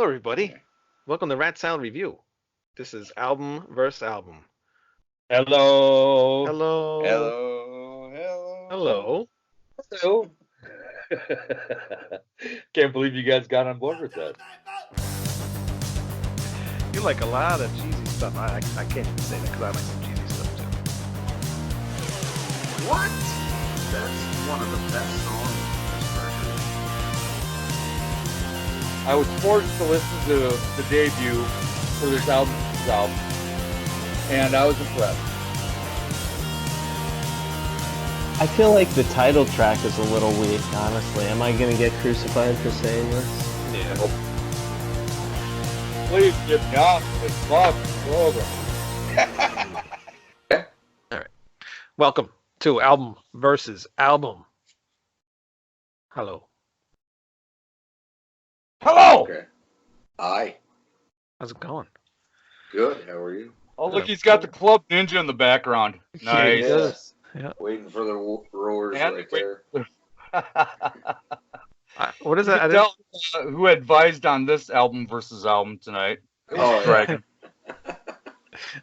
everybody. Welcome to Rat Salad Review. This is album versus album. Hello. Hello. Hello, hello. Hello. Hello. Can't believe you guys got on board with that. You like a lot of cheesy stuff. I can't even say that because I like some cheesy stuff too. What? That's one of the best songs for sure. I was forced to listen to the debut for this album, and I was impressed. I feel like the title track is a little weak, honestly. Am I going to get crucified for saying this? Yeah. Please get me off this fucking program. All right. Welcome to album versus album. Hello. Hello. Okay. Hi. How's it going? Good. How are you? Oh, look, he's got the Club Ninja in the background. Nice. Yes. Yeah. Waiting for the roars And right there. What is You that? can tell who advised on this album versus album tonight. Oh, yeah. Dragon.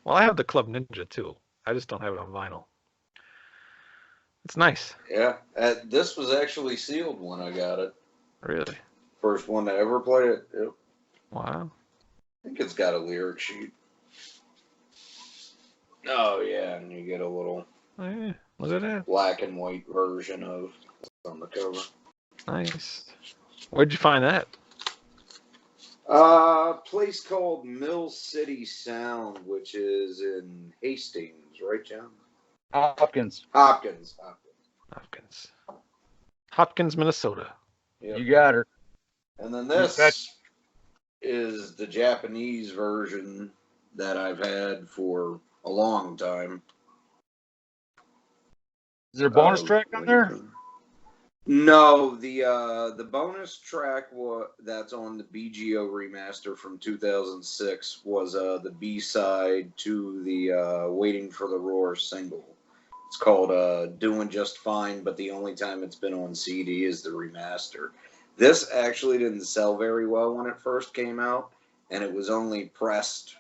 Well, I have the Club Ninja too. I just don't have it on vinyl. It's nice. Yeah. This was actually sealed when I got it. Really. First one to ever play it. Yep. Wow. I think it's got a lyric sheet. Oh, yeah. And you get a little Oh, yeah. Look at that. black and white version of on the cover. Nice. Where'd you find that? Place called Mill City Sound, which is in Hastings, right, John? Hopkins. Hopkins. Hopkins, Minnesota. Yep. You got her. And then this is the Japanese version that I've had for a long time. Is there a bonus track on there? No, the bonus track that's on the BGO remaster from 2006 was the B-side to the Waiting for the Roar single. It's called Doing Just Fine, but the only time it's been on CD is the remaster. This actually didn't sell very well when it first came out, and it was only pressed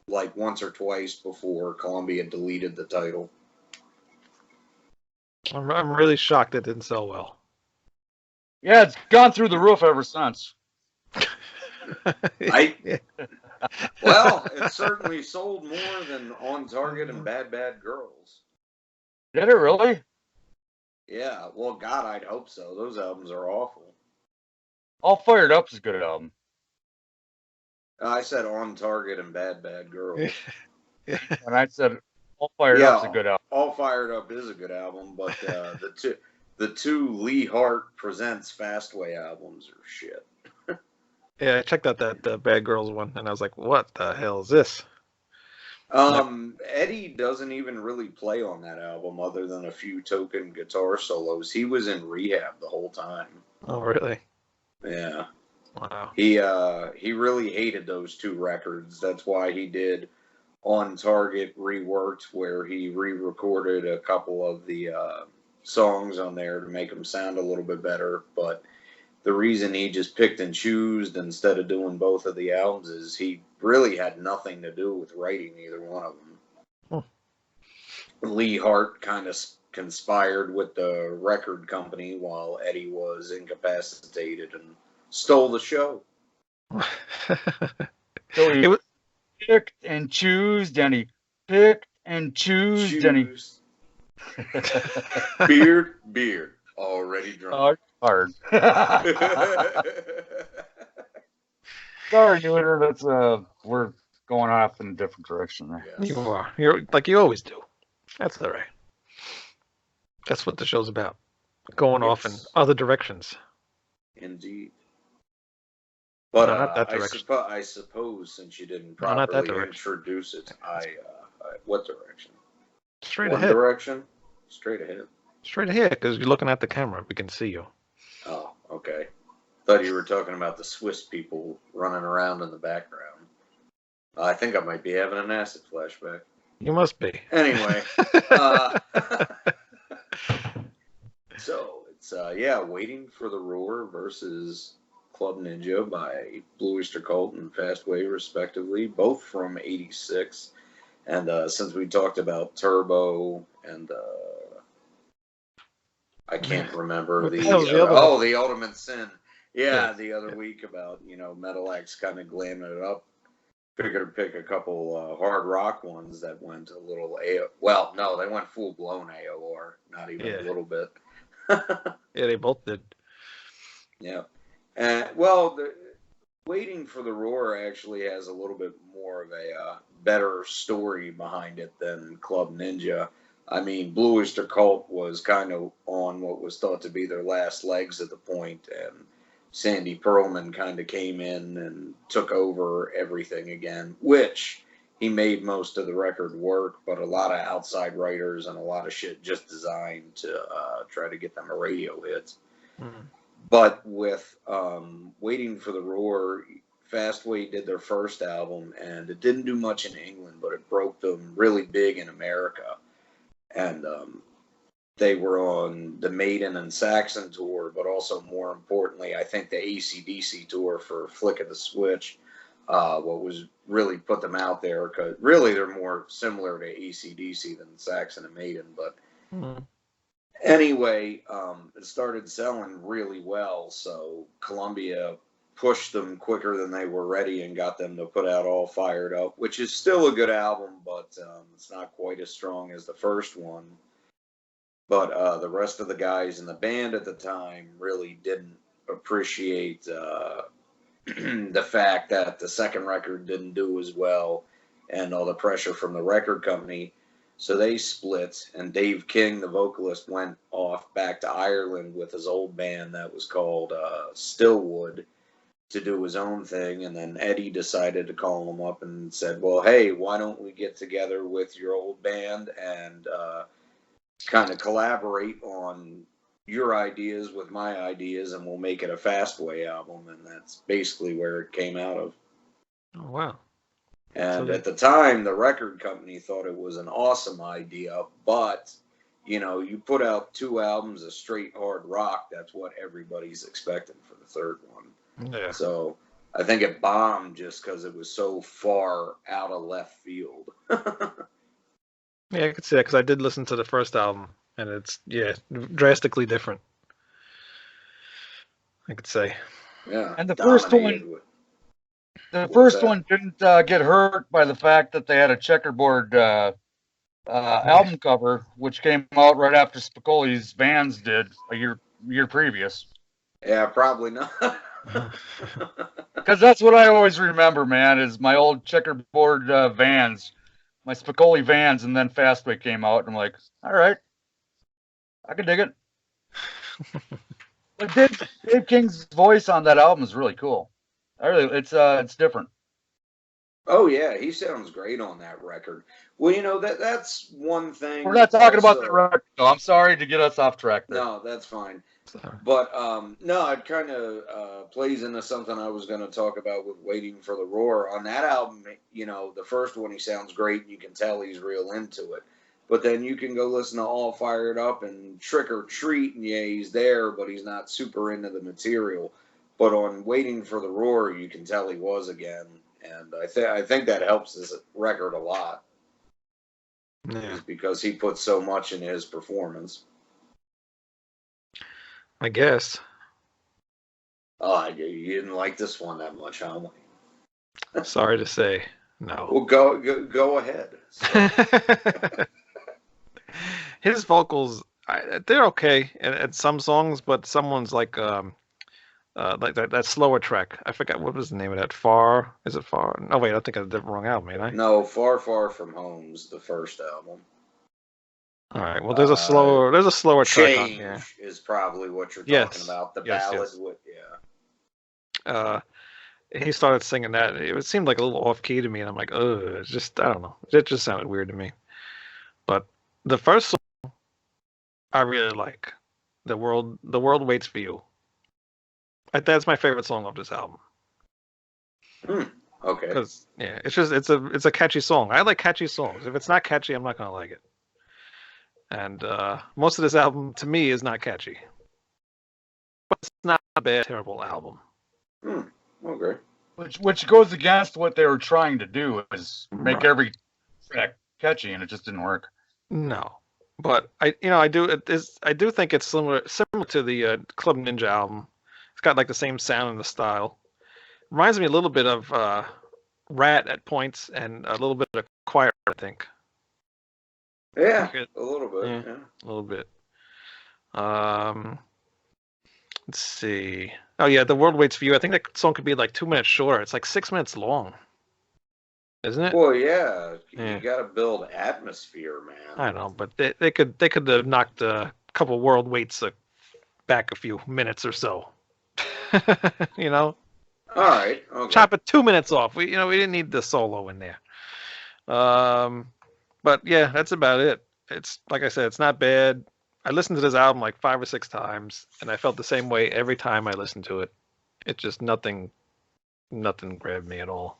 like once or twice before Columbia deleted the title. I'm really shocked it didn't sell well. Yeah, it's gone through the roof ever since. Well, it certainly sold more than On Target and Bad Bad Girls. Did it really? Yeah, well, God, I'd hope so. Those albums are awful. All Fired Up is a good album. I said On Target and Bad Bad Girls. And I said All Fired Up's a good album. All Fired Up is a good album, but the two Lee Hart Presents Fastway albums are shit. Yeah, I checked out that Bad Girls one, and I was like, what the hell is this? Eddie doesn't even really play on that album other than a few token guitar solos. He was in rehab the whole time. Oh, really? Yeah. Wow. He really hated those two records. That's why he did On Target Reworked, where he re-recorded a couple of the songs on there to make them sound a little bit better. But the reason he just picked and chose instead of doing both of the albums is he really had nothing to do with writing either one of them. Lee Hart kind of conspired with the record company while Eddie was incapacitated and stole the show. So he picked and chose, and he picked and chose, and he... Beard, already drunk. Hard. Sorry, Newton, that's we're going off in a different direction there. Yes. You are. You're like you always do. That's all right. That's what the show's about. Going off in other directions. Indeed. But No, not that direction. I suppose since you didn't properly introduce it, what direction? Straight One ahead. direction? Straight ahead. Straight ahead, because you're looking at the camera. We can see you. Oh, okay. Thought you were talking about the Swiss people running around in the background. I think I might be having an acid flashback. You must be. Anyway. So, it's, Waiting for the Roar versus Club Ninja by Blue Oyster Cult and Fastway, respectively, both from '86. And since we talked about Turbo and I can't remember What the the hell's the other. other one? Oh, the Ultimate Sin. Yeah, Yeah. the other week about Metal X kind of glamming it up. Figured to pick a couple hard rock ones that went a little Well, no, they went full blown AOR, not even a little bit. Yeah, they both did. Yeah. Well, Waiting for the Roar actually has a little bit more of a better story behind it than Club Ninja. I mean, Blue Oyster Cult was kind of on what was thought to be their last legs at the point, and Sandy Pearlman kind of came in and took over everything again, which he made most of the record work, but a lot of outside writers and a lot of shit just designed to try to get them a radio hit. Mm. But with Waiting for the Roar, Fastway did their first album, and it didn't do much in England, but it broke them really big in America. And they were on the Maiden and Saxon tour, but also more importantly, I think the AC/DC tour for Flick of the Switch, what was really put them out there, because really they're more similar to AC/DC than Saxon and Maiden. But anyway, it started selling really well, so Columbia pushed them quicker than they were ready and got them to put out All Fired Up, which is still a good album, but it's not quite as strong as the first one. But the rest of the guys in the band at the time really didn't appreciate the fact that the second record didn't do as well and all the pressure from the record company. So they split, and Dave King, the vocalist, went off back to Ireland with his old band that was called Stillwood to do his own thing. And then Eddie decided to call him up and said, well, hey, why don't we get together with your old band and kind of collaborate on your ideas with my ideas, and we'll make it a Fastway album. And that's basically where it came out of. Oh, wow. And at the time, the record company thought it was an awesome idea, but, you put out 2 albums of straight hard rock, that's what everybody's expecting for the third one. Yeah. So I think it bombed just because it was so far out of left field. Yeah, I could see that because I did listen to the first album, and it's, drastically different. I could say. Yeah. And the first one didn't get hurt by the fact that they had a checkerboard album cover, which came out right after Spicoli's Vans did a year previous. Yeah, probably not. Because that's what I always remember, man, is my old checkerboard Vans, my Spicoli Vans, and then Fastway came out, and I'm like, all right, I can dig it. But Dave King's voice on that album is really cool. It's different. Oh yeah, he sounds great on that record. Well, that's one thing. We're not talking about the record, though. I'm sorry to get us off track there. No, that's fine. But no, it kind of plays into something I was going to talk about with Waiting for the Roar. On that album, the first one, he sounds great, and you can tell he's real into it. But then you can go listen to All Fired Up and Trick or Treat, and yeah, he's there, but he's not super into the material. But on Waiting for the Roar, you can tell he was again, and I think that helps this record a lot. Yeah. Because he put so much into his performance. I guess. Oh, you didn't like this one that much, huh? Sorry to say, no. Well, go ahead. So. His vocals, they're okay at some songs, but someone's like that slower track. I forgot what was the name of that. Far? Is it Far? No, wait, I think I did the wrong album, ain't I? No, Far Far From Home's the first album. All right. Well, there's a slower track on here. Change is probably what you're talking about. The ballad, yeah. He started singing that. It seemed like a little off key to me, and I'm like, it's just, I don't know. It just sounded weird to me. But the first song I really like. The World Waits for You. That's my favorite song of this album. Okay. Because it's a catchy song. I like catchy songs. If it's not catchy, I'm not gonna like it. And most of this album, to me, is not catchy. But it's not a bad, terrible album. Okay. Which goes against what they were trying to do, is make Right. every track catchy, and it just didn't work. No, but I do think it's similar to the Club Ninja album. It's got like the same sound and the style. Reminds me a little bit of Rat at points, and a little bit of Choir, I think. Yeah, Good. a little bit. Yeah. Yeah. A little bit. Let's see. Oh yeah, The World Waits for You. I think that song could be like 2 minutes shorter. It's like 6 minutes long, isn't it? Well, yeah, Yeah. you got to build atmosphere, man. I don't know, but they could have knocked a couple world weights back a few minutes or so. You know, All right. Okay. chop it 2 minutes off. We didn't need the solo in there. But yeah, that's about it. It's like I said, it's not bad. I listened to this album like 5 or 6 times, and I felt the same way every time I listened to it. It's just nothing grabbed me at all.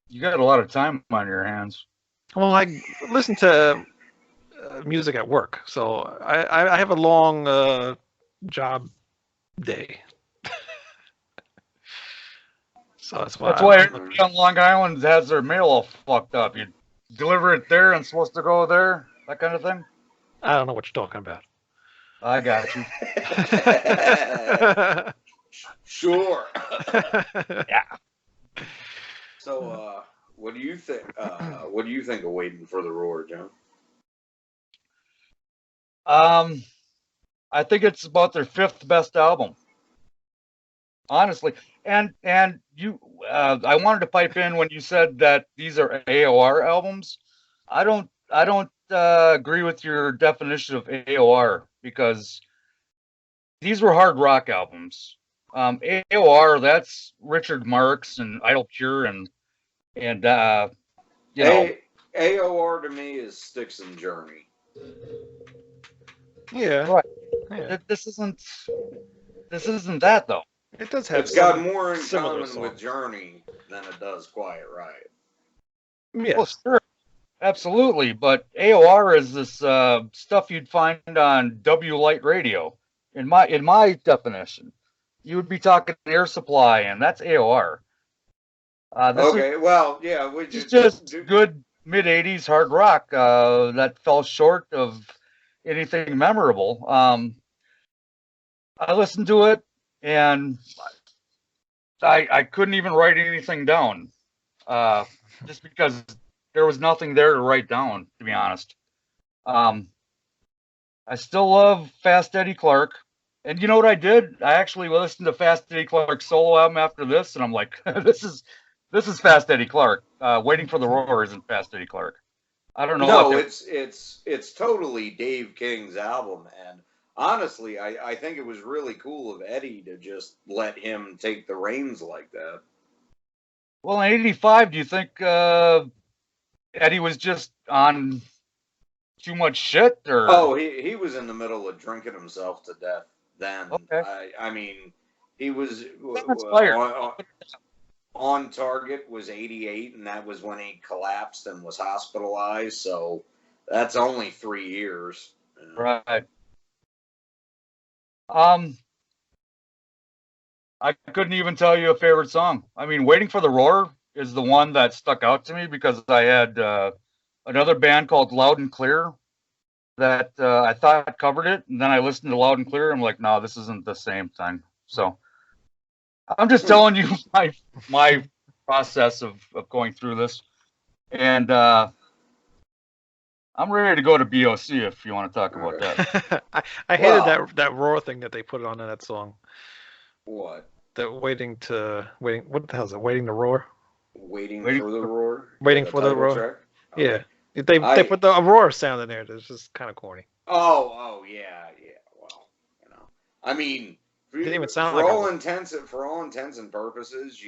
You got a lot of time on your hands. Well, I listen to music at work, so I have a long job day. So that's why everybody on Long Island has their mail all fucked up. You deliver it there and it's supposed to go there, that kind of thing. I don't know what you're talking about. I got you. Sure. Yeah. So, what do you think? What do you think of Waiting for the Roar, John? I think it's about their 5th best album, honestly. And you, I wanted to pipe in when you said that these are AOR albums. I don't agree with your definition of AOR, because these were hard rock albums. AOR, that's Richard Marx and Idle Pure and you know. AOR to me is Styx and Journey. Yeah. Right. Yeah. This isn't that though. It does have. It's got more in similar common with songs. Journey than it does Quiet Riot. Yes. Well, sure, absolutely. But AOR is this stuff you'd find on W Light Radio. In my definition, you would be talking Air Supply, and that's AOR. This It's just good mid '80s hard rock that fell short of anything memorable. I listened to it, and I couldn't even write anything down, just because there was nothing there to write down, to be honest. I still love Fast Eddie Clark. And you know what I did? I actually listened to Fast Eddie Clark's solo album after this, and I'm like, this is Fast Eddie Clark. Waiting for the Roar isn't Fast Eddie Clark. I don't know. No, it's totally Dave King's album, and honestly, I think it was really cool of Eddie to just let him take the reins like that. Well, in '85, do you think Eddie was just on too much shit, or? Oh, he was in the middle of drinking himself to death then. Okay. I mean, he was Fired. on Target was '88, and that was when he collapsed and was hospitalized. So that's only 3 years. Right. I couldn't even tell you a favorite song. I mean, Waiting for the Roar is the one that stuck out to me because I had another band called Loud and Clear that I thought covered it, and then I listened to Loud and Clear. And I'm like, no, this isn't the same thing. So I'm just telling you my process of going through this, and I'm ready to go to BOC if you want to talk about that. I hated that roar thing that they put on in that song. What? The waiting. What the hell is it? Waiting to roar. Waiting for the Roar. Waiting for the Roar. Track? Yeah, they put the roar sound in there. It's just kind of corny. Oh yeah. Well, I mean, Didn't even sound for like all intents and purposes,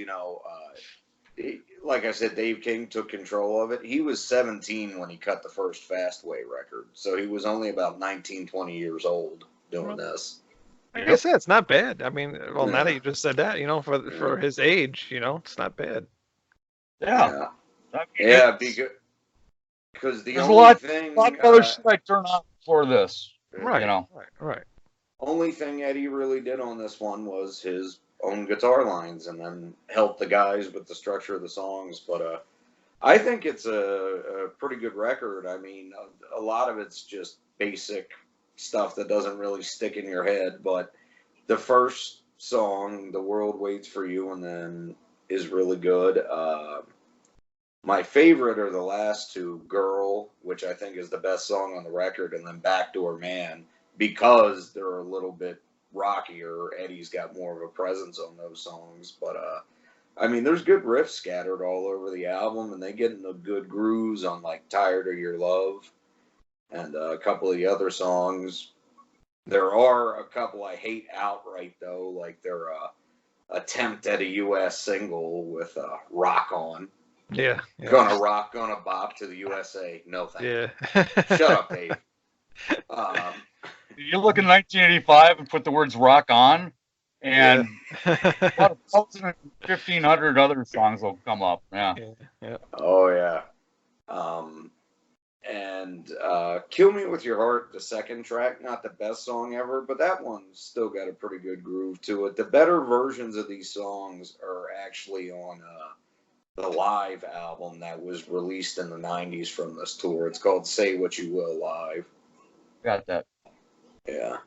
like I said, Dave King took control of it. He was 17 when he cut the first Fastway record, so he was only about 19, 20 years old doing this. Like I said, it's not bad. I mean, well, now that you just said that, for his age, it's not bad. Yeah. Yeah, because the there's only a lot of other shit I turn on for this. Right. You know. Right. Only thing Eddie really did on this one was his own guitar lines and then help the guys with the structure of the songs. But I think it's a pretty good record. I mean, a lot of it's just basic stuff that doesn't really stick in your head, but the first song, The World Waits for You, and then is really good. My favorite are the last two, Girl, which I think is the best song on the record, and then Backdoor Man, because they're a little bit rockier. Eddie's got more of a presence on those songs. But, I mean, there's good riffs scattered all over the album, and they get into good grooves on, like, Tired of Your Love and a couple of the other songs. There are a couple I hate outright, though, like their attempt at a U.S. single with Rock On. Yeah. Gonna rock, gonna bop to the USA. No thank you. Shut up, Dave. You look in 1985 and put the words "rock on," and about 1,500 other songs will come up. Yeah. Oh yeah. And Kill Me With Your Heart, the second track, not the best song ever, but that one's still got a pretty good groove to it. The better versions of these songs are actually on the live album that was released in the 90s from this tour. It's called Say What You Will Live. Got that. Yeah.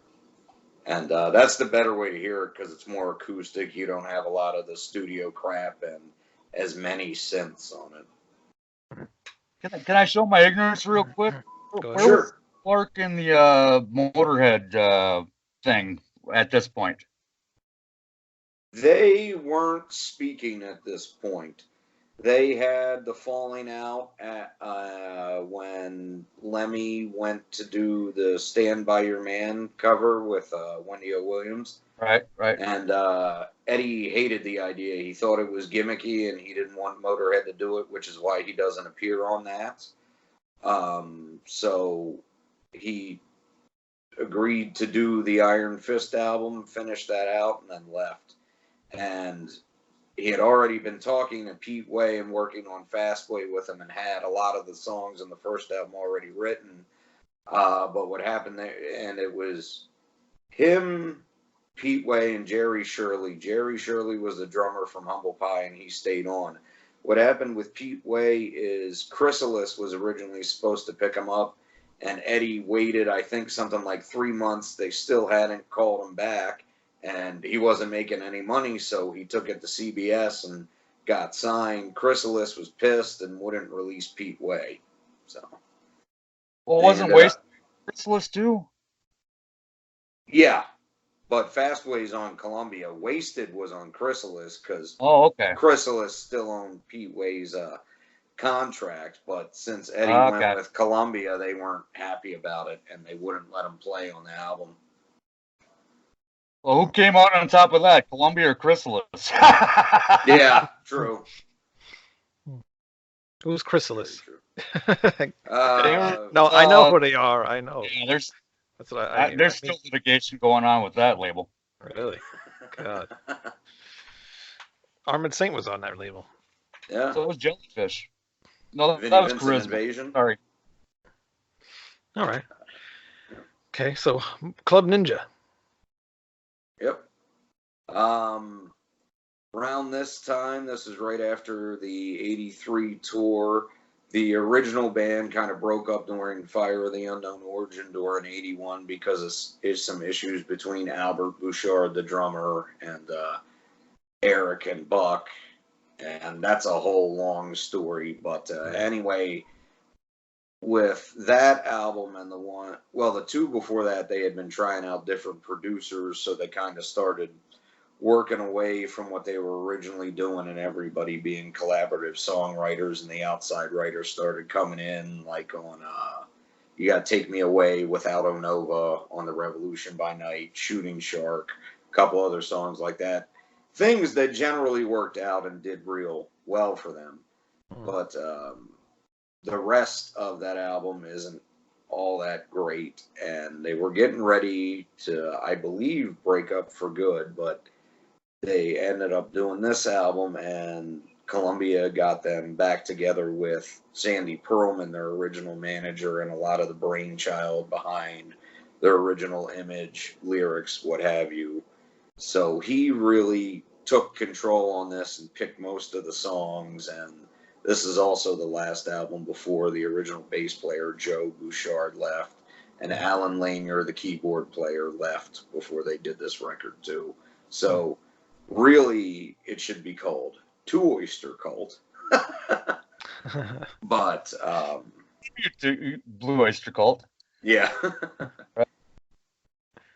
And that's the better way to hear it because it's more acoustic. You don't have a lot of the studio crap and as many synths on it. Can I show my ignorance real quick? Where was Clark in the Motorhead thing at this point? They weren't speaking at this point. They had the falling out at when Lemmy went to do the Stand By Your Man cover with Wendy O. Williams. Right. And Eddie hated the idea. He thought it was gimmicky and he didn't want Motorhead to do it, which is why he doesn't appear on that. So he agreed to do the Iron Fist album, finish that out, and then left. And he had already been talking to Pete Way and working on Fastway with him and had a lot of the songs in the first album already written. But what happened there, and it was him, Pete Way, and Jerry Shirley. Jerry Shirley was the drummer from Humble Pie, and he stayed on. What happened with Pete Way is Chrysalis was originally supposed to pick him up, and Eddie waited, I think, something like 3 months. They still hadn't called him back. And he wasn't making any money, so he took it to CBS and got signed. Chrysalis was pissed and wouldn't release Pete Way. So, well, wasn't Wasted Chrysalis too? Yeah, but Fastway's on Columbia. Wasted was on Chrysalis because Chrysalis still owned Pete Way's contract. But since Eddie went with Columbia, they weren't happy about it, and they wouldn't let him play on the album. Well, who came out on top of that, Columbia or Chrysalis? Yeah, true. Who's Chrysalis? No, I know who they are. I know. Yeah, there's there's still litigation going on with that label. Really? God. Armored Saint was on that label. Yeah. So it was Jellyfish. No, Vinnie that was Vincent Charisma. Invasion. Sorry. All right. Okay, so Club Ninja. Yep. Around this time, this is right after the 83 tour, the original band kind of broke up during Fire of the Unknown Origin tour in 81 because of some issues between Albert Bouchard, the drummer, and Eric and Buck. And that's a whole long story. But anyway, with that album and the two before that, they had been trying out different producers, so they kind of started working away from what they were originally doing and everybody being collaborative songwriters, and the outside writers started coming in, like on You Gotta Take Me Away, Without Onova, on the Revolution by Night, Shooting Shark, a couple other songs like that. Things that generally worked out and did real well for them. But the rest of that album isn't all that great, and they were getting ready to, I believe, break up for good, but they ended up doing this album, and Columbia got them back together with Sandy Pearlman, their original manager, and a lot of the brainchild behind their original image, lyrics, what have you. So he really took control on this and picked most of the songs. And this is also the last album before the original bass player, Joe Bouchard, left. And Alan Lanier, the keyboard player, left before they did this record, too. So really, it should be called Blue Oyster Cult. But Blue Oyster Cult. yeah.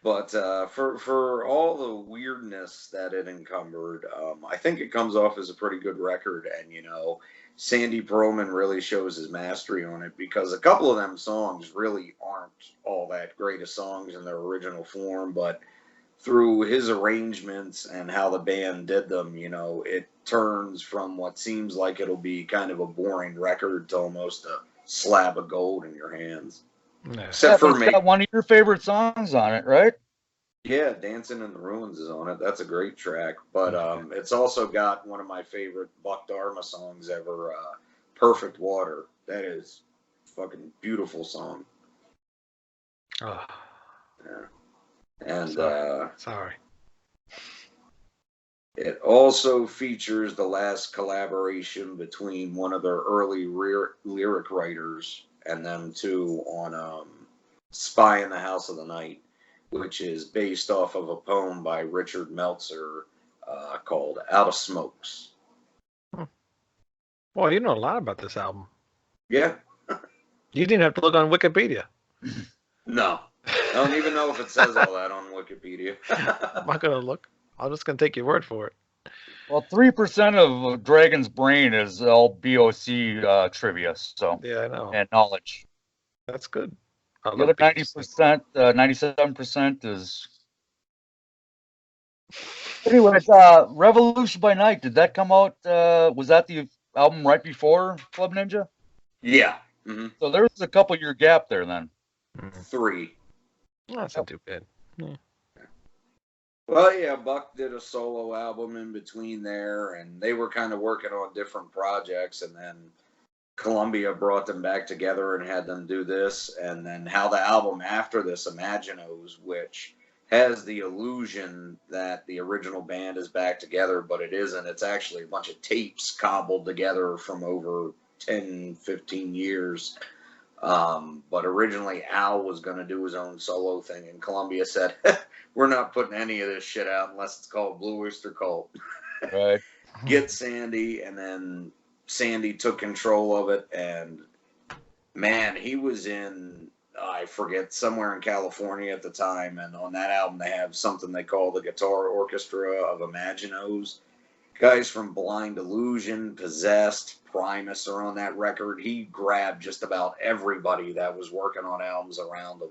But for all the weirdness that it encumbered, I think it comes off as a pretty good record. And, you know, Sandy Pearlman really shows his mastery on it, because a couple of them songs really aren't all that great of songs in their original form. But through his arrangements and how the band did them, you know, it turns from what seems like it'll be kind of a boring record to almost a slab of gold in your hands. Yeah. Except for It's me. got one of your favorite songs on it, right? Yeah, Dancing in the Ruins is on it. That's a great track. But it's also got one of my favorite Buck Dharma songs ever, Perfect Water. That is a fucking beautiful song. Oh, Yeah. And sorry. it also features the last collaboration between one of their early lyric writers and them two on Spy in the House of the Night, which is based off of a poem by Richard Meltzer called Out of Smokes. Well, you know a lot about this album. Yeah. You didn't have to look on Wikipedia. No. I don't even know if it says all that on Wikipedia. I'm not going to look. I'm just going to take your word for it. Well, 3% of Dragon's Brain is all BOC trivia, so Yeah, I know. and knowledge. That's good. I The love other BOC. 97% is. Anyways, Revolution by Night, did that come out? Was that the album right before Club Ninja? Yeah. Mm-hmm. So there was a couple year gap there then. 3. Oh, that's not too bad. Yeah. Well, yeah, Buck did a solo album in between there, and they were kind of working on different projects, and then Columbia brought them back together and had them do this, and then how the album after this, Imaginos, which has the illusion that the original band is back together, but it isn't. It's actually a bunch of tapes cobbled together from over 10, 15 years. But originally Al was going to do his own solo thing, and Columbia said, we're not putting any of this shit out unless it's called Blue Oyster Cult. Right. Get Sandy, and then Sandy took control of it, and man, he was in, I forget, somewhere in California at the time, and on that album they have something they call the Guitar Orchestra of Imaginos. Guys from Blind Illusion, Possessed, Primus are on that record. He grabbed just about everybody that was working on albums around him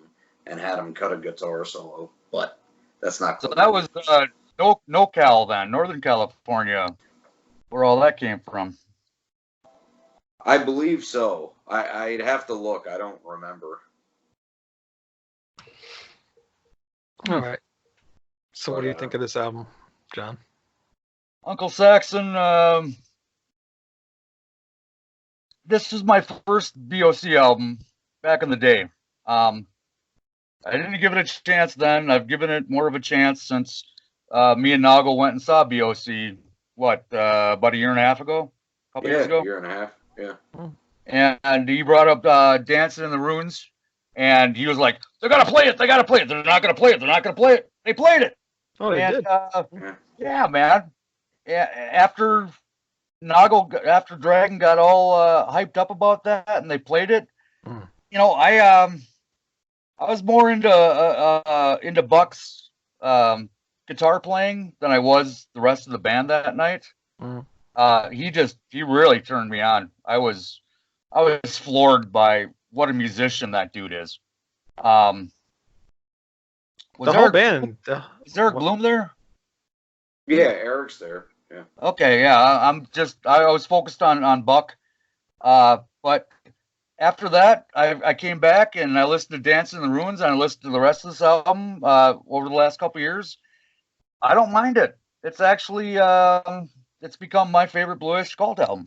and had them cut a guitar solo. But that's not. So that was NoCal then, Northern California, where all that came from. I believe so. I'd have to look. I don't remember. All right. So what do you think of this album, John? Uncle Saxon, this was my first BOC album back in the day. I didn't give it a chance then. I've given it more of a chance since me and Noggle went and saw BOC, about a year and a half ago? A couple years ago? A year and a half, yeah. And he brought up Dancing in the Ruins, and he was like, they got to play it, they're not going to play it. They played it. Oh, they did. Yeah, man. After Dragon got all hyped up about that, and they played it, you know, I was more into Buck's guitar playing than I was the rest of the band that night. He really turned me on. I was floored by what a musician that dude is. Was the whole band. Is Eric Bloom there? Yeah, Eric's there. Yeah. Okay, yeah. I was focused on Buck. But after that, I came back and I listened to Dancing in the Ruins, and I listened to the rest of this album over the last couple of years. I don't mind it. It's actually it's become my favorite Blue Oyster Cult album,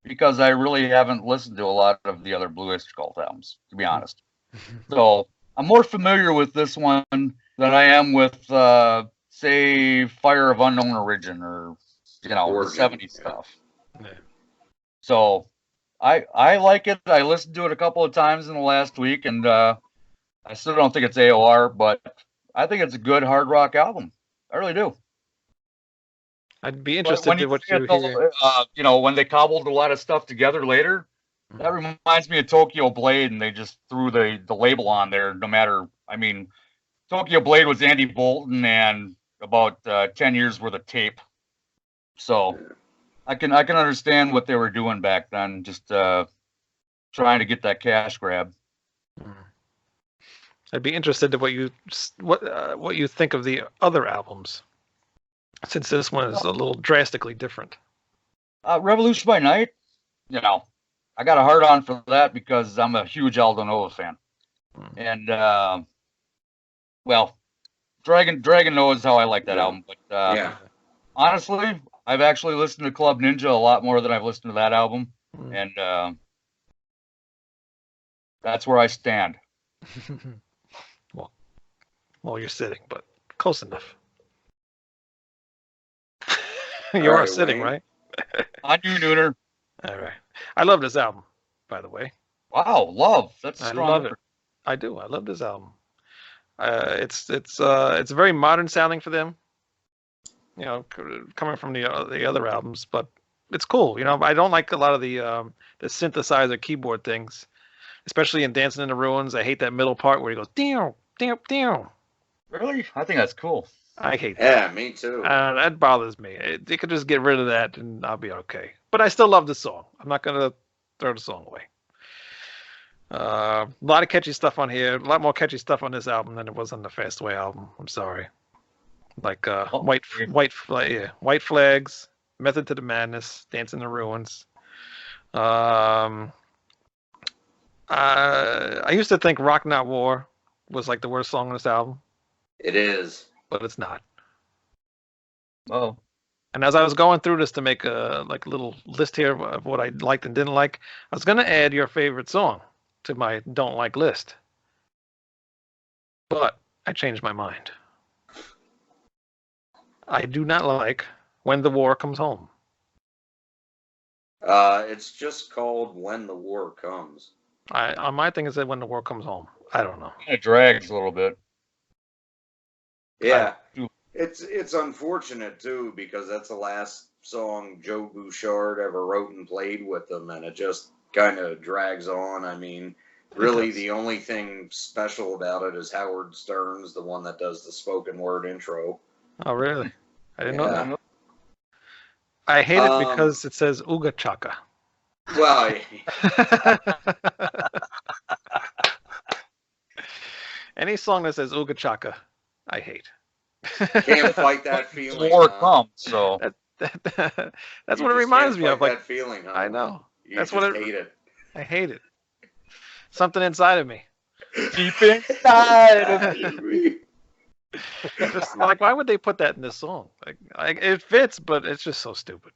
because I really haven't listened to a lot of the other Blue Oyster Cult albums, to be honest. So I'm more familiar with this one than I am with say, Fire of Unknown Origin or, the Origin, 70s yeah. stuff. Yeah. So I like it. I listened to it a couple of times in the last week, and I still don't think it's AOR, but I think it's a good hard rock album. I really do. I'd be But interested when in you what say you it's all, hear. when they cobbled a lot of stuff together later, that reminds me of Tokyo Blade, and they just threw the label on there. No matter, I mean, Tokyo Blade was Andy Bolton and about 10 years worth of tape. So I can understand what they were doing back then, just trying to get that cash grab. I'd be interested in what you think of the other albums, since this one is a little drastically different. Revolution by Night, I got a hard on for that because I'm a huge Aldo Nova fan. And well, Dragon knows how I like that album, but Yeah. honestly, I've actually listened to Club Ninja a lot more than I've listened to that album, and that's where I stand. Well, you're sitting, but close enough. All You are right, sitting, Wayne. right? On you, Nooner. All right. I love this album, by the way. Wow, love. That's a I strong love word. it. I do. I love this album. It's very modern sounding for them. Coming from the other albums, but it's cool. I don't like a lot of the synthesizer keyboard things, especially in Dancing in the Ruins. I hate that middle part where he goes down, down, down. Really? I think that's cool. I hate that. Yeah, me too. That bothers me. They could just get rid of that and I'll be okay. But I still love the song. I'm not going to throw the song away. A lot of catchy stuff on here. A lot more catchy stuff on this album than it was on the Fastway album. I'm sorry. Like White Flags, Method to the Madness, Dance in the Ruins. I used to think Rock Not War was like the worst song on this album, It is. but it's not. Oh. And as I was going through this to make a little list here of what I liked and didn't like, I was gonna add your favorite song to my don't like list, but I changed my mind. I do not like When the War Comes Home. It's just called When the War Comes. On my thing it said When the War Comes Home. I don't know. It drags a little bit. Yeah. It's unfortunate too, because that's the last song Joe Bouchard ever wrote and played with them, and it just kind of drags on. I mean, really the only thing special about it is Howard Stern's the one that does the spoken word intro. Oh, really? I didn't know that. I hate it because it says Ooga Chaka. Well, any song that says Ooga Chaka, I hate. Can't fight that feeling. War comes, so that's what it reminds me of. Like that feeling, huh? I know. That's what hate it. I hate it. Something inside of me. Deep inside of me. Just, like, why would they put that in this song? Like it fits, but it's just so stupid.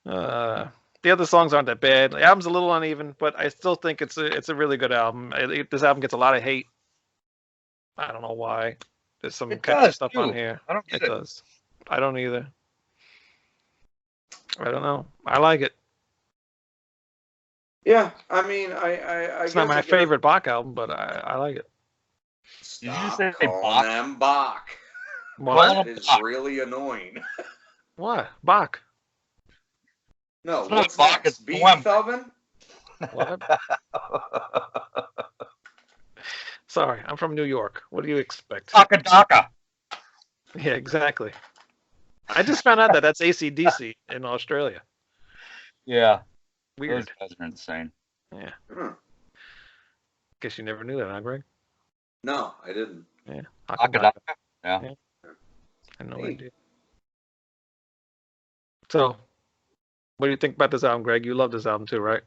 The other songs aren't that bad. The album's a little uneven, but I still think it's a really good album. This album gets a lot of hate. I don't know why. There's some catchy stuff on here. I don't get it. It does. I don't either. I don't know. I like it. Yeah, I mean, I it's not my favorite Bach album, but I like it. Stop Did you say calling Bach? them Bach. What? That is really annoying. What? Bach? No, It's not what's Bach, next? it's Beef Bohem. oven? What? Sorry, I'm from New York. What do you expect? Taka. Yeah, exactly. I just found out that that's AC/DC in Australia. Yeah. Weird. Those guys are insane. Yeah. Hmm. Guess you never knew that, huh, Greg? No, I didn't. Yeah. Taka. Yeah. I had no Hey. idea. So, what do you think about this album, Greg? You love this album too, right?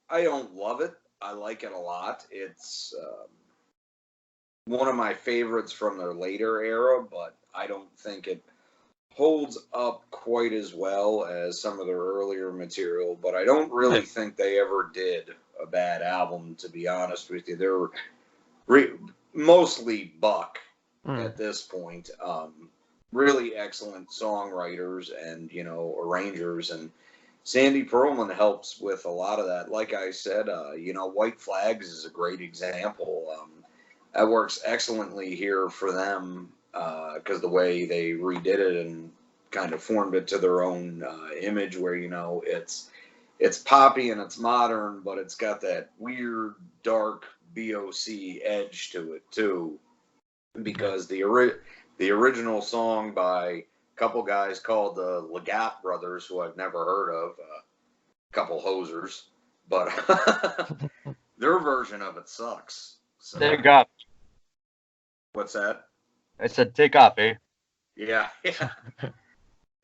I don't love it. I like it a lot. It's one of my favorites from their later era, but I don't think it holds up quite as well as some of their earlier material. But I don't really think they ever did a bad album, to be honest with you. mostly Buck Mm. at this point. Really excellent songwriters and, arrangers. And Sandy Pearlman helps with a lot of that. Like I said, White Flags is a great example. That works excellently here for them because the way they redid it and kind of formed it to their own image where, it's poppy and it's modern, but it's got that weird, dark BOC edge to it, too. Because the original song by a couple guys called the Legat Brothers, who I've never heard of, a couple hosers, but their version of it sucks. So, Take off. what's that? I said take off, eh? Yeah.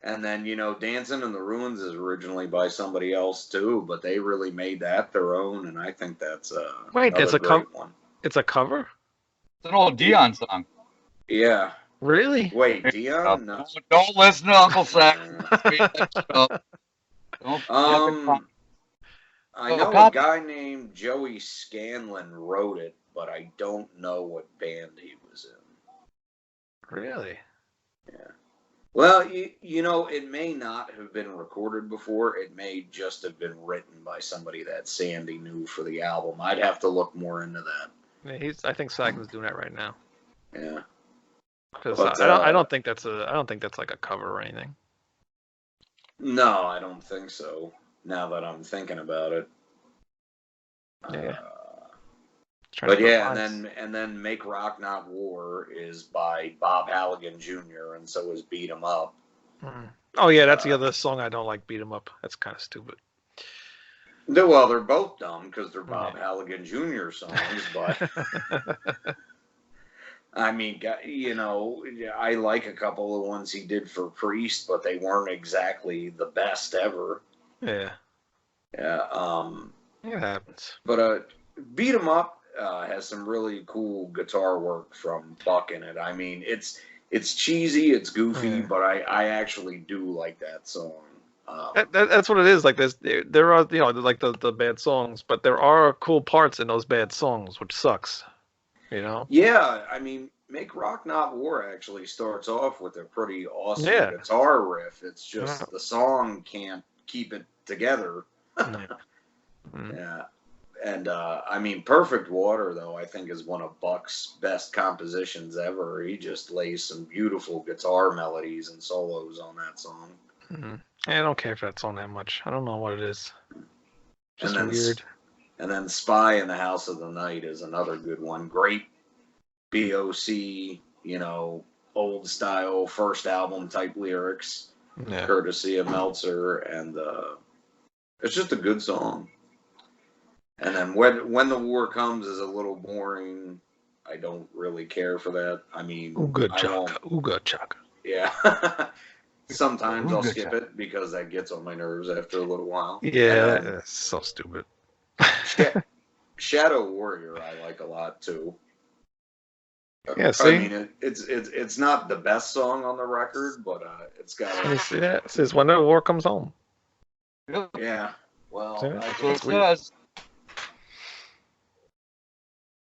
And then, Dancing in the Ruins is originally by somebody else too, but they really made that their own, and I think that's Wait, that's another great one. It's a cover? It's an old Dion song. Yeah. Really? Wait, Dion? No. Don't listen to Uncle Sack. I know a guy named Joey Scanlon wrote it, but I don't know what band he was in. Really? Yeah. Well, it may not have been recorded before. It may just have been written by somebody that Sandy knew for the album. I'd have to look more into that. Yeah, I think Sagan's doing that right now. Yeah. Because But, I don't think that's like a cover or anything. No, I don't think so. Now that I'm thinking about it. Yeah. But yeah, and then Make Rock Not War is by Bob Halligan Jr. and so is Beat 'Em Up. Mm. Oh yeah, that's the other song I don't like. Beat 'Em Up. That's kind of stupid. Well, they're both dumb because they're Bob Halligan Jr. songs, but I mean, I like a couple of ones he did for Priest, but they weren't exactly the best ever. Yeah. Yeah. It happens. But Beat 'Em Up has some really cool guitar work from Buck in it. I mean, it's cheesy, it's goofy, but I actually do like that song. That's what it is. Like there are like the bad songs, but there are cool parts in those bad songs, which sucks. Yeah, I mean, Make Rock Not War actually starts off with a pretty awesome guitar riff. It's just the song can't keep it together. Yeah. And, I mean, Perfect Water, though, I think is one of Buck's best compositions ever. He just lays some beautiful guitar melodies and solos on that song. Mm-hmm. I don't care for that song that much. I don't know what it is. Just weird. And then Spy in the House of the Night is another good one. Great BOC, old style first album type lyrics, courtesy of Meltzer. And it's just a good song. And then when the War Comes is a little boring. I don't really care for that. I mean, Ooga chaka. Yeah. Sometimes I'll skip it because that gets on my nerves after a little while. Yeah, that's so stupid. Shadow Warrior I like a lot too. Yeah, see? I mean, it's not the best song on the record, but it's got. You see that? It says when the war comes home. Yeah. Well, that's what it says.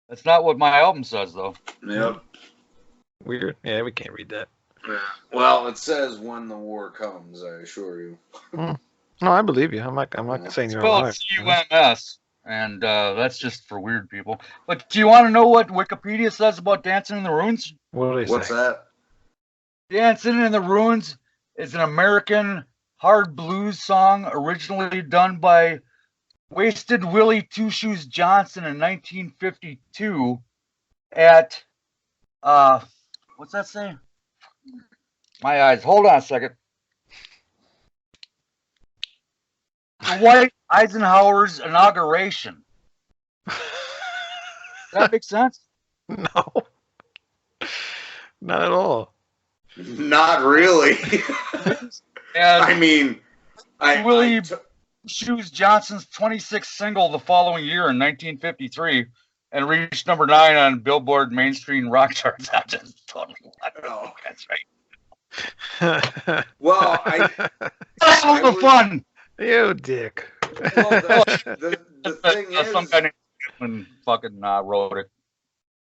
That's not what my album says, though. Yep. Weird. Yeah, we can't read that. Yeah. Well, it says when the war comes. I assure you. No, I believe you. I'm not saying you're lying. CUMS, and that's just for weird people. But do you want to know what Wikipedia says about Dancing in the Ruins? What do they say? What's that? Dancing in the Ruins is an American hard blues song originally done by Wasted Willie Two Shoes Johnson in 1952 at what's that say? My eyes. Hold on a second. Dwight Eisenhower's inauguration. Does that make sense? No. Not at all. Not really. I mean, Willie Shoes Johnson's 26th single the following year in 1953 and reached number 9 on Billboard mainstream rock charts. I just totally that's right. Well, that's all the fun. You dick. Well, the thing is, some guy named fucking wrote it.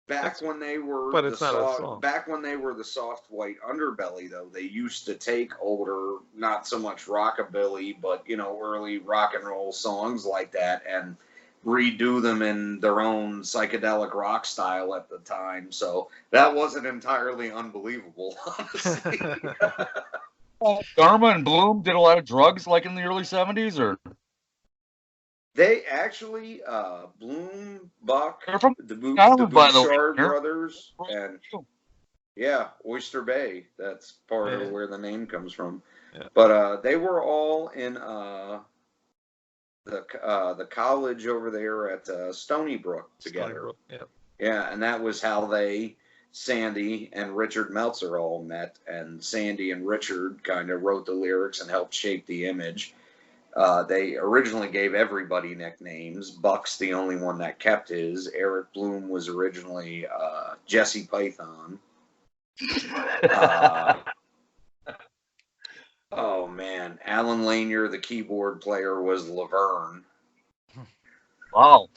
Back when they were but the it's not a soft, song. back when they were the soft white underbelly, though, they used to take older, not so much rockabilly, but early rock and roll songs like that and redo them in their own psychedelic rock style at the time. So that wasn't entirely unbelievable, honestly. Dharma and Bloom did a lot of drugs like in the early 70s, or They actually, Bloom, Buck, they're from the Island, by the way. Bouchard They're- brothers, and yeah, Oyster Bay. That's part Yeah. of where the name comes from. Yeah. But they were all in the college over there at Stony Brook together. Stony Brook, yeah. Yeah, and that was how Sandy and Richard Meltzer all met, and Sandy and Richard kind of wrote the lyrics and helped shape the image. They originally gave everybody nicknames. Buck's the only one that kept his. Eric Bloom was originally Jesse Python. Oh man, Alan Lanier, the keyboard player, was Laverne. Wow.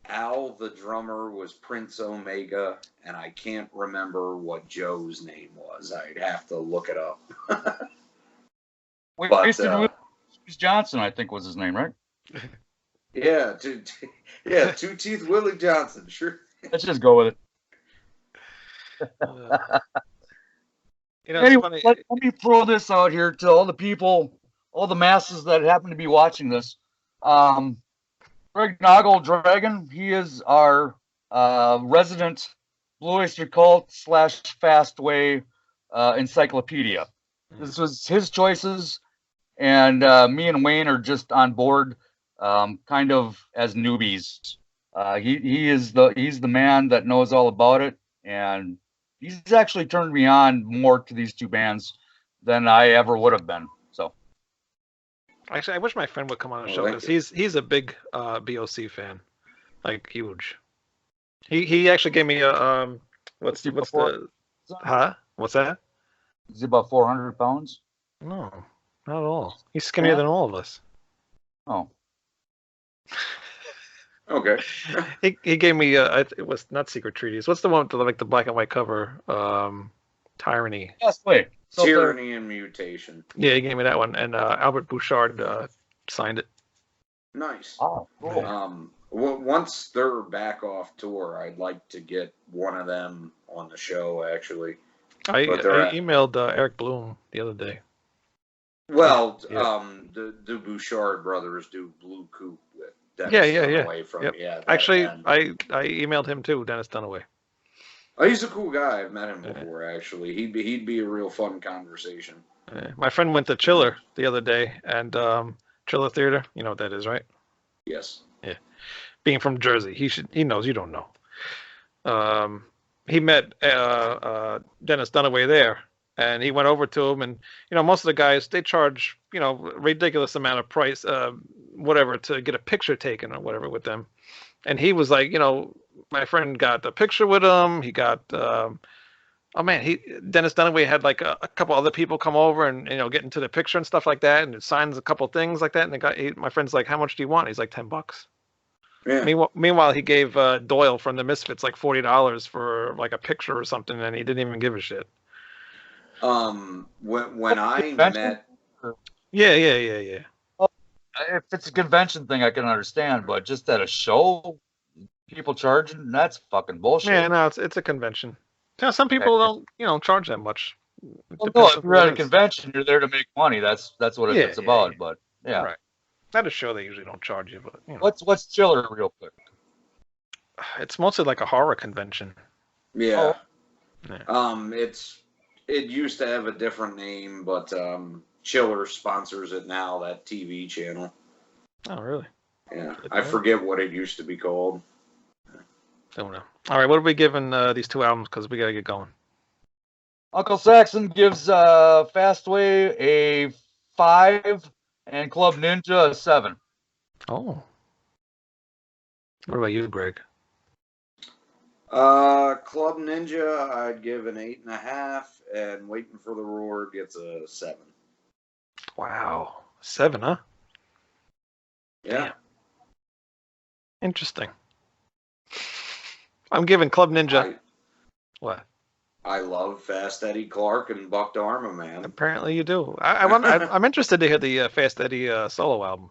Al, the drummer, was Prince Omega, and I can't remember what Joe's name was. I'd have to look it up. Wasted Johnson, I think was his name, right? Yeah, Two Teeth Willie Johnson, sure. Let's just go with it. It's Anyway, funny. let me throw this out here to all the people, all the masses that happen to be watching this. Greg Noggle Dragon, he is our resident Blue Oyster Cult / Fastway encyclopedia. This was his choices, and me and Wayne are just on board, kind of as newbies. He's the man that knows all about it, and he's actually turned me on more to these two bands than I ever would have been. So Actually, I wish my friend would come on the Oh, show thank because he's a big BOC fan, like huge. He actually gave me a what's the What's that? Is he about 400 pounds? No, not at all. He's skinnier than all of us. Oh, Okay. He gave me it was not Secret Treaties. What's the one with like the black and white cover? Tyranny. Fastway. Tyranny and Mutation. Yeah, he gave me that one, and Albert Bouchard signed it. Nice. Oh, cool. Once they're back off tour, I'd like to get one of them on the show, actually. I But they're emailed Eric Bloom the other day. Well, Yeah. the Bouchard brothers do Blue Coupe with Dennis Yeah. Dunaway from Yep. that Actually, band. I emailed him too, Dennis Dunaway. Oh, he's a cool guy. I've met him Yeah. before, actually. He'd be a real fun conversation. My friend went to Chiller the other day, and Chiller Theater, you know what that is, right? Yes. Being from Jersey, he knows. You don't know. He met Dennis Dunaway there, and he went over to him, and most of the guys, they charge a ridiculous amount of price, whatever, to get a picture taken or whatever with them. And he was like, my friend got the picture with him. He got Dennis Dunaway had like a couple other people come over and get into the picture and stuff like that, and it signs a couple things like that. And my friend's like, how much do you want? He's like, $10. Yeah. Meanwhile, he gave Doyle from the Misfits like $40 for like a picture or something, and he didn't even give a shit. When I Convention? met, Yeah. If it's a convention thing, I can understand, but just at a show, people charging, that's fucking bullshit. Yeah, no, it's a convention. Some people don't charge that much. It Well, no, depends if on you're who at it a is. convention, you're there to make money. That's what Yeah, it's yeah, about. yeah. But yeah, Right. At a show, they usually don't charge you, but what's Chiller real quick? it's mostly like a horror convention. yeah. Yeah. It used to have a different name, but Chiller sponsors it now, that TV channel. Oh, really? Yeah. Good I to know. forget what it used to be called. Don't know. All right, what are we giving these two albums? Because we gotta get going. Uncle Saxon gives Fastway a 5 and Club Ninja a 7. Oh. What about you, Greg? Club Ninja, I'd give an 8.5, and Waiting for the Roar gets a 7. Wow, 7, huh? Yeah. Damn. Interesting. I'm giving Club Ninja. What? I love Fast Eddie Clark and Buck Dharma, man. Apparently you do. I'm interested to hear the Fast Eddie solo album.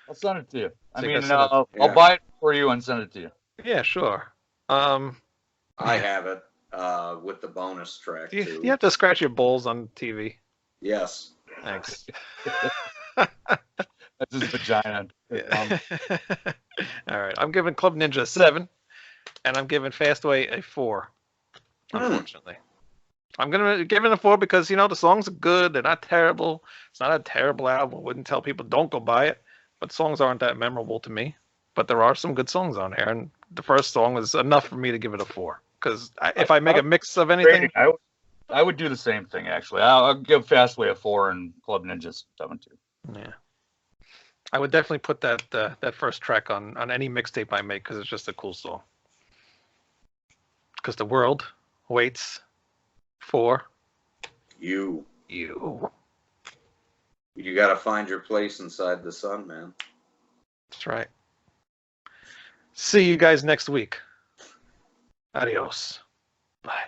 I'll send it to you. I So you mean, guys send it- I'll Yeah. buy it for you and send it to you. Yeah, sure. I have it with the bonus track Do too. you have to scratch your balls on TV? Yes. Thanks. That's his vagina. Yeah. All right. I'm giving Club Ninja a 7, and I'm giving Fastway a 4. Unfortunately, I'm gonna give it a 4 because the songs are good. They're not terrible. It's not a terrible album. I wouldn't tell people don't go buy it, but songs aren't that memorable to me. But there are some good songs on here, and the first song was enough for me to give it a 4. Because if I make a mix of anything, I would do the same thing, actually. I'll give Fastway a 4 and Club Ninja 7 too. yeah, I would definitely put that first track on any mixtape I make because it's just a cool song. Because the world waits for You you. got to find your place inside the sun, man. That's right. See you guys next week. Adios. Bye.